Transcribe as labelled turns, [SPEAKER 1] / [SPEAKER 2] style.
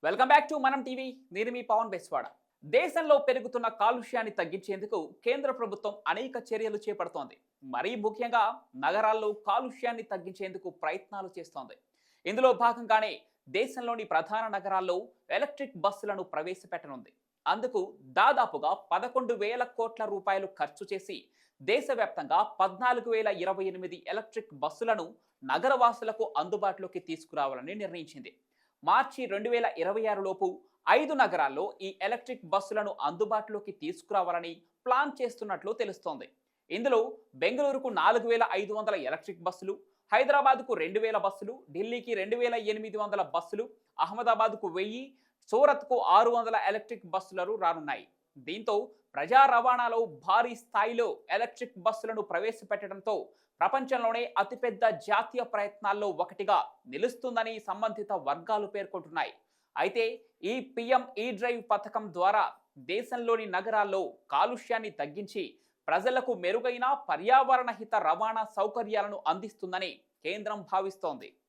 [SPEAKER 1] Welcome back to మనం TV. నేను మీ పవన్ బెస్వాడ. దేశంలో పెరుగుతున్న కాలుష్యాన్ని తగ్గించేందుకు కేంద్ర ప్రభుత్వం అనేక చర్యలు చేపడుతోంది. మరీ ముఖ్యంగా నగరాల్లో కాలుష్యాన్ని తగ్గించేందుకు ప్రయత్నాలు చేస్తోంది. ఇందులో భాగంగానే దేశంలోని ప్రధాన నగరాల్లో ఎలక్ట్రిక్ బస్సులను ప్రవేశపెట్టనుంది. అందుకు దాదాపుగా 11,000 కోట్ల రూపాయలు ఖర్చు చేసి దేశవ్యాప్తంగా 14,028 ఎలక్ట్రిక్ బస్సులను నగరవాసులకు అందుబాటులోకి తీసుకురావాలని నిర్ణయించింది. మార్చి 2026 లోపు 5 నగరాల్లో ఈ ఎలక్ట్రిక్ బస్సులను అందుబాటులోకి తీసుకురావాలని ప్లాన్ చేస్తున్నట్లు తెలుస్తోంది. ఇందులో బెంగళూరుకు 4,500 ఎలక్ట్రిక్ బస్సులు, హైదరాబాద్కు 2,000 బస్సులు, ఢిల్లీకి 2,800 బస్సులు, అహ్మదాబాద్కు 1000, సూరత్కు 600 ఎలక్ట్రిక్ బస్సులు రానున్నాయి. దీంతో ప్రజా రవాణాలో భారీ స్థాయిలో ఎలక్ట్రిక్ బస్సులను ప్రవేశపెట్టడంతో ప్రపంచంలోనే అతిపెద్ద జాతీయ ప్రయత్నాల్లో ఒకటిగా నిలుస్తుందని సంబంధిత వర్గాలు పేర్కొంటున్నాయి. అయితే ఈ పిఎం ఈ డ్రైవ్ పథకం ద్వారా దేశంలోని నగరాల్లో కాలుష్యాన్ని తగ్గించి ప్రజలకు మెరుగైన పర్యావరణ హిత రవాణా సౌకర్యాలను అందిస్తుందని కేంద్రం భావిస్తోంది.